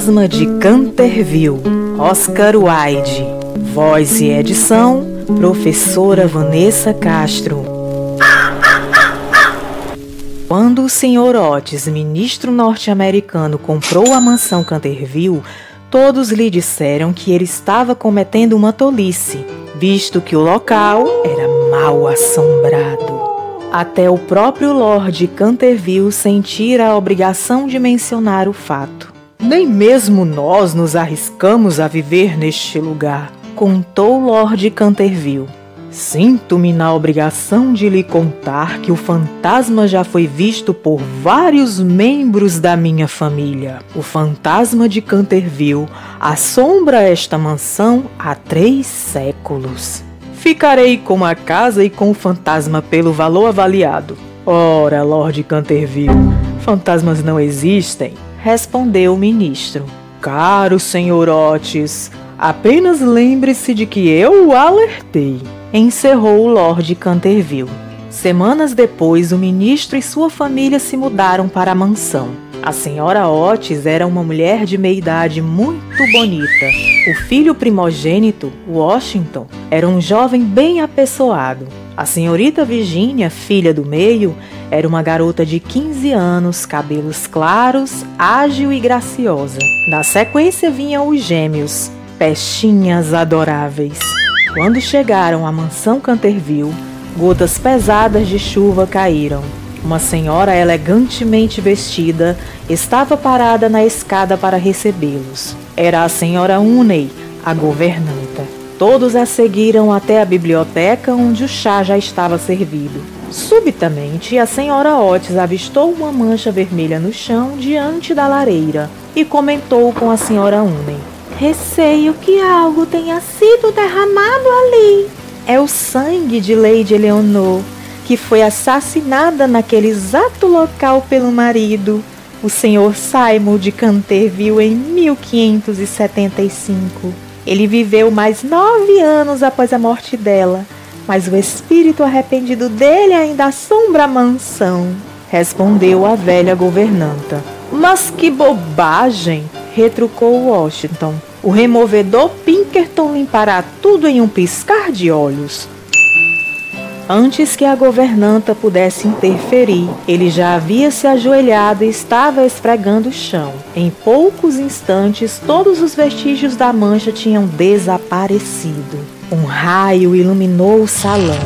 Fantasma de Canterville, Oscar Wilde. Voz e edição, professora Vanessa Castro. Quando o Sr. Otis, ministro norte-americano, comprou a mansão Canterville, todos lhe disseram que ele estava cometendo uma tolice, visto que o local era mal assombrado. Até o próprio Lord Canterville sentira a obrigação de mencionar o fato. Nem mesmo nós nos arriscamos a viver neste lugar, contou Lord Canterville. Sinto-me na obrigação de lhe contar que o fantasma já foi visto por vários membros da minha família. O fantasma de Canterville assombra esta mansão há 3 séculos. Ficarei com a casa e com o fantasma pelo valor avaliado. Ora, Lord Canterville, fantasmas não existem, respondeu o ministro. Caro Sr. Otis, apenas lembre-se de que eu o alertei, encerrou o Lord Canterville. Semanas depois, o ministro e sua família se mudaram para a mansão. A senhora Otis era uma mulher de meia-idade muito bonita. O filho primogênito, Washington, era um jovem bem apessoado. A senhorita Virginia, filha do meio, era uma garota de 15 anos, cabelos claros, ágil e graciosa. Na sequência vinham os gêmeos, pestinhas adoráveis. Quando chegaram à mansão Canterville, gotas pesadas de chuva caíram. Uma senhora elegantemente vestida estava parada na escada para recebê-los. Era a senhora Uney, a governanta. Todos a seguiram até a biblioteca, onde o chá já estava servido. Subitamente, a senhora Otis avistou uma mancha vermelha no chão diante da lareira e comentou com a senhora Uney. Receio que algo tenha sido derramado ali. É o sangue de Lady Eleanor, que foi assassinada naquele exato local pelo marido, o Sr. Simon de Canterville, em 1575. Ele viveu mais 9 anos após a morte dela, mas o espírito arrependido dele ainda assombra a mansão, respondeu a velha governanta. Mas que bobagem! Retrucou Washington. O removedor Pinkerton limpará tudo em um piscar de olhos. Antes que a governanta pudesse interferir, ele já havia se ajoelhado e estava esfregando o chão. Em poucos instantes, todos os vestígios da mancha tinham desaparecido. Um raio iluminou o salão.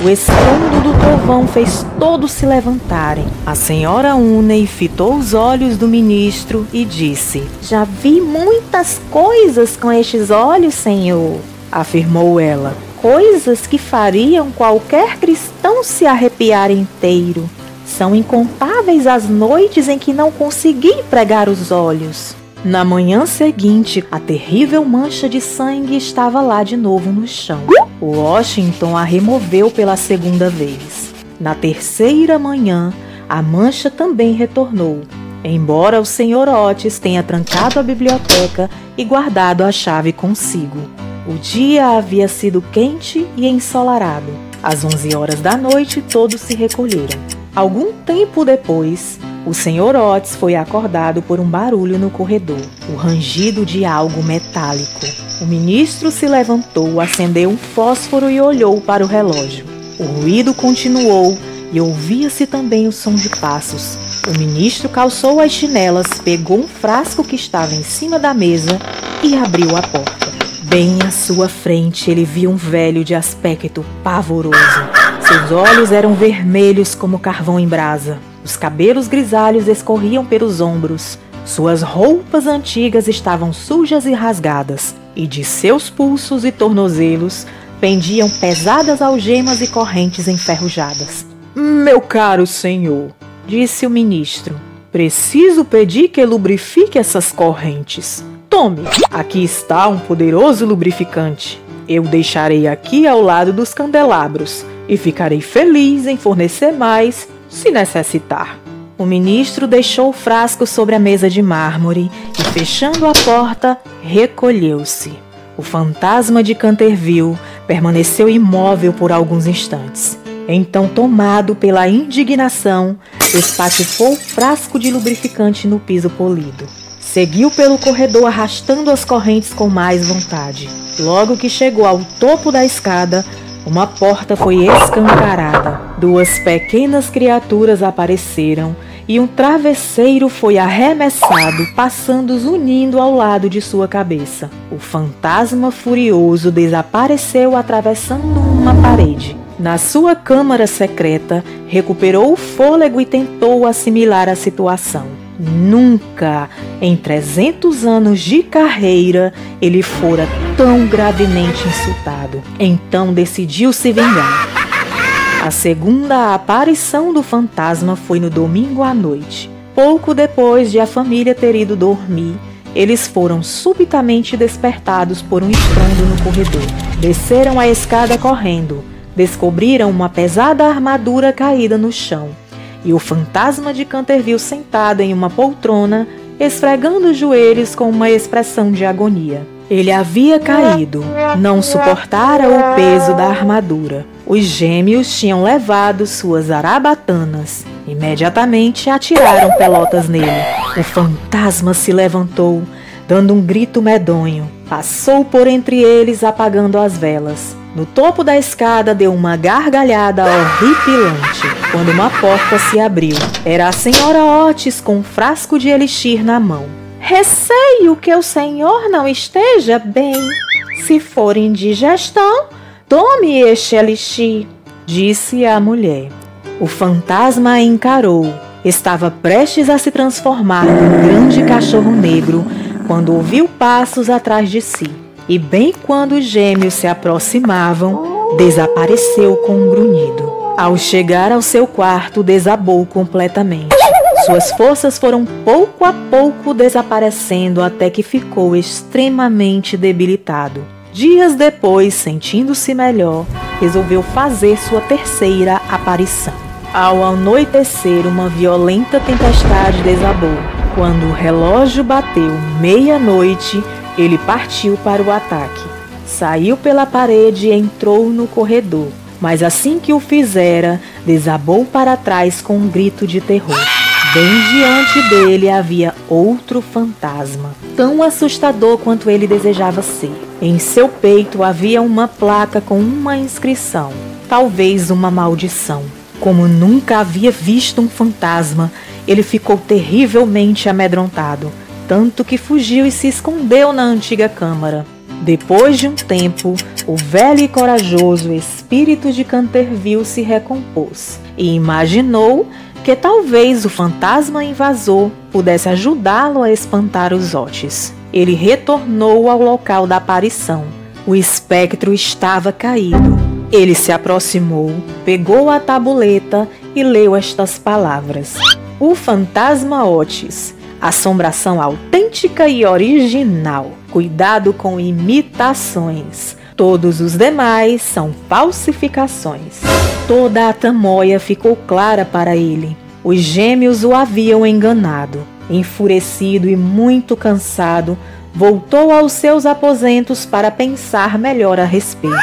O estrondo do trovão fez todos se levantarem. A senhora Uney fitou os olhos do ministro e disse: Já vi muitas coisas com estes olhos, senhor, afirmou ela. Coisas que fariam qualquer cristão se arrepiar inteiro. São incontáveis as noites em que não consegui pregar os olhos. Na manhã seguinte, a terrível mancha de sangue estava lá de novo no chão. Washington a removeu pela 2ª vez. Na 3ª manhã, a mancha também retornou, embora o Sr. Otis tenha trancado a biblioteca e guardado a chave consigo. O dia havia sido quente e ensolarado. Às 11 horas da noite, todos se recolheram. Algum tempo depois, o Sr. Otis foi acordado por um barulho no corredor, o rangido de algo metálico. O ministro se levantou, acendeu um fósforo e olhou para o relógio. O ruído continuou e ouvia-se também o som de passos. O ministro calçou as chinelas, pegou um frasco que estava em cima da mesa e abriu a porta. Bem à sua frente, ele viu um velho de aspecto pavoroso. Seus olhos eram vermelhos como carvão em brasa. Os cabelos grisalhos escorriam pelos ombros. Suas roupas antigas estavam sujas e rasgadas, e de seus pulsos e tornozelos pendiam pesadas algemas e correntes enferrujadas. Meu caro senhor, disse o ministro, preciso pedir que lubrifique essas correntes. Tome, aqui está um poderoso lubrificante. Eu deixarei aqui ao lado dos candelabros e ficarei feliz em fornecer mais, se necessitar. O ministro deixou o frasco sobre a mesa de mármore e, fechando a porta, recolheu-se. O fantasma de Canterville permaneceu imóvel por alguns instantes. Então, tomado pela indignação, espatifou o frasco de lubrificante no piso polido. Seguiu pelo corredor arrastando as correntes com mais vontade. Logo que chegou ao topo da escada, uma porta foi escancarada. Duas pequenas criaturas apareceram e um travesseiro foi arremessado, passando zunindo ao lado de sua cabeça. O fantasma furioso desapareceu atravessando uma parede. Na sua câmara secreta, recuperou o fôlego e tentou assimilar a situação. Nunca, em 300 anos de carreira, ele fora tão gravemente insultado. Então decidiu se vingar. A segunda aparição do fantasma foi no domingo à noite. Pouco depois de a família ter ido dormir, eles foram subitamente despertados por um estrondo no corredor. Desceram a escada correndo. Descobriram uma pesada armadura caída no chão e o fantasma de Canterville sentado em uma poltrona, esfregando os joelhos com uma expressão de agonia. Ele havia caído, não suportara o peso da armadura. Os gêmeos tinham levado suas zarabatanas. Imediatamente atiraram pelotas nele. O fantasma se levantou, dando um grito medonho. Passou por entre eles, apagando as velas. No topo da escada deu uma gargalhada horripilante, quando uma porta se abriu. Era a senhora Otis com um frasco de elixir na mão. Receio que o senhor não esteja bem. Se for indigestão, tome este elixir, disse a mulher. O fantasma a encarou. Estava prestes a se transformar num grande cachorro negro quando ouviu passos atrás de si. E bem quando os gêmeos se aproximavam, desapareceu com um grunhido. Ao chegar ao seu quarto, desabou completamente. Suas forças foram pouco a pouco desaparecendo até que ficou extremamente debilitado. Dias depois, sentindo-se melhor, resolveu fazer sua terceira aparição. Ao anoitecer, uma violenta tempestade desabou. Quando o relógio bateu meia-noite, ele partiu para o ataque. Saiu pela parede e entrou no corredor, mas assim que o fizera, desabou para trás com um grito de terror. Bem diante dele havia outro fantasma, tão assustador quanto ele desejava ser. Em seu peito havia uma placa com uma inscrição, talvez uma maldição. Como nunca havia visto um fantasma, ele ficou terrivelmente amedrontado, tanto que fugiu e se escondeu na antiga câmara. Depois de um tempo, o velho e corajoso espírito de Canterville se recompôs e imaginou que talvez o fantasma invasor pudesse ajudá-lo a espantar os Otis. Ele retornou ao local da aparição. O espectro estava caído. Ele se aproximou, pegou a tabuleta e leu estas palavras: O fantasma Otis. Assombração autêntica e original. Cuidado com imitações. Todos os demais são falsificações. Toda a tramóia ficou clara para ele. Os gêmeos o haviam enganado. Enfurecido e muito cansado, voltou aos seus aposentos para pensar melhor a respeito.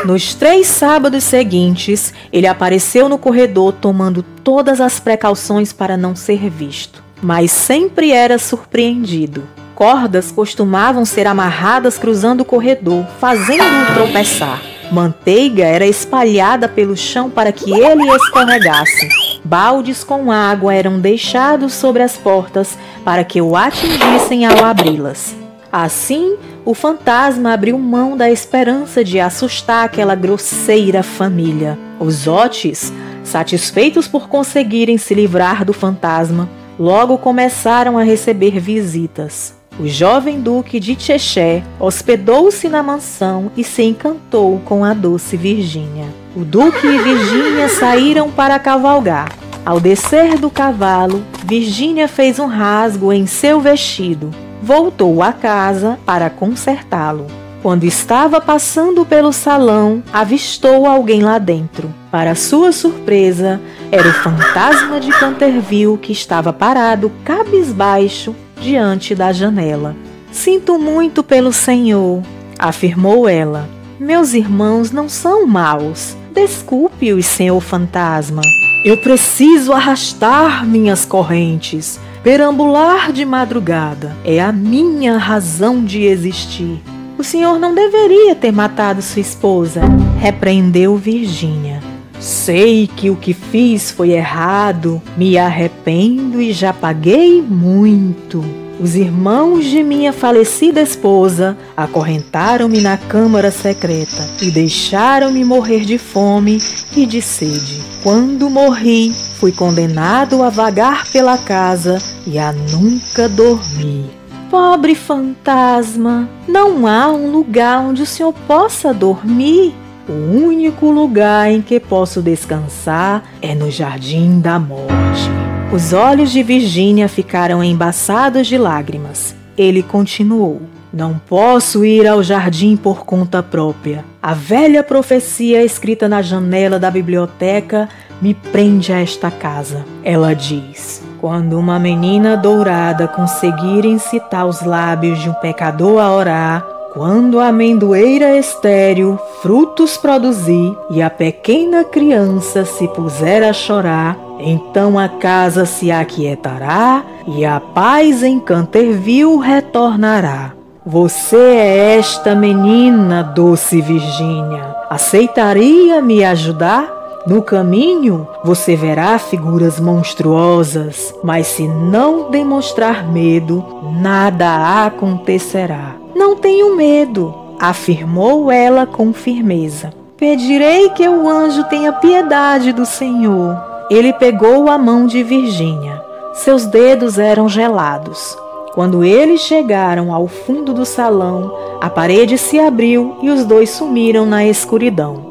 Nos 3 sábados seguintes, ele apareceu no corredor tomando todas as precauções para não ser visto. Mas sempre era surpreendido. Cordas costumavam ser amarradas cruzando o corredor, fazendo-o tropeçar. Manteiga era espalhada pelo chão para que ele escorregasse. Baldes com água eram deixados sobre as portas para que o atingissem ao abri-las. Assim, o fantasma abriu mão da esperança de assustar aquela grosseira família. Os Otis, satisfeitos por conseguirem se livrar do fantasma, logo começaram a receber visitas. O jovem duque de Cheshire hospedou-se na mansão e se encantou com a doce Virgínia. O duque e Virgínia saíram para cavalgar. Ao descer do cavalo, Virgínia fez um rasgo em seu vestido. Voltou à casa para consertá-lo. Quando estava passando pelo salão, avistou alguém lá dentro. Para sua surpresa, era o fantasma de Canterville que estava parado cabisbaixo diante da janela. Sinto muito pelo senhor, afirmou ela. Meus irmãos não são maus. Desculpe-os, senhor fantasma. Eu preciso arrastar minhas correntes, Perambular de madrugada é a minha razão de existir. O senhor não deveria ter matado sua esposa, repreendeu Virgínia. Sei que o que fiz foi errado, me arrependo e já paguei muito. Os irmãos de minha falecida esposa acorrentaram-me na câmara secreta e deixaram-me morrer de fome e de sede. Quando morri, fui condenado a vagar pela casa e a nunca dormir. Pobre fantasma, não há um lugar onde o senhor possa dormir? O único lugar em que posso descansar é no Jardim da Morte. Os olhos de Virgínia ficaram embaçados de lágrimas. Ele continuou. Não posso ir ao jardim por conta própria. A velha profecia escrita na janela da biblioteca me prende a esta casa. Ela diz: quando uma menina dourada conseguir incitar os lábios de um pecador a orar, quando a amendoeira estéril frutos produzir e a pequena criança se puser a chorar, então a casa se aquietará e a paz em Canterville retornará. Você é esta menina, doce Virgínia. Aceitaria me ajudar? No caminho, você verá figuras monstruosas, mas se não demonstrar medo, nada acontecerá. Não tenho medo, afirmou ela com firmeza. Pedirei que o anjo tenha piedade do Senhor. Ele pegou a mão de Virgínia. Seus dedos eram gelados. Quando eles chegaram ao fundo do salão, a parede se abriu e os dois sumiram na escuridão.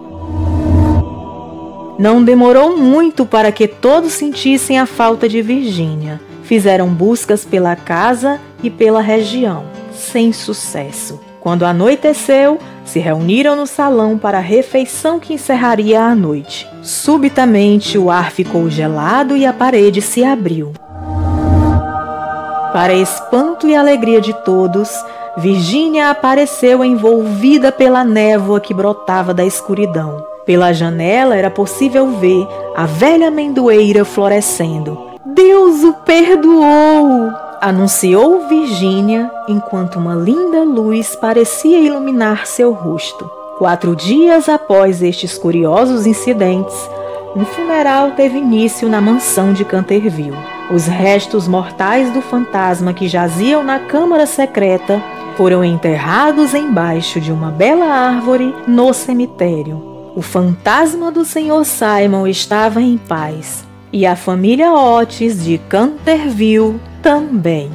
Não demorou muito para que todos sentissem a falta de Virgínia. Fizeram buscas pela casa e pela região, sem sucesso. Quando anoiteceu, se reuniram no salão para a refeição que encerraria a noite. Subitamente, o ar ficou gelado e a parede se abriu. Para espanto e alegria de todos, Virgínia apareceu envolvida pela névoa que brotava da escuridão. Pela janela era possível ver a velha amendoeira florescendo. Deus o perdoou! Anunciou Virgínia, enquanto uma linda luz parecia iluminar seu rosto. 4 dias após estes curiosos incidentes, um funeral teve início na mansão de Canterville. Os restos mortais do fantasma que jaziam na câmara secreta foram enterrados embaixo de uma bela árvore no cemitério. O fantasma do Sr. Simon estava em paz, e a família Otis de Canterville também.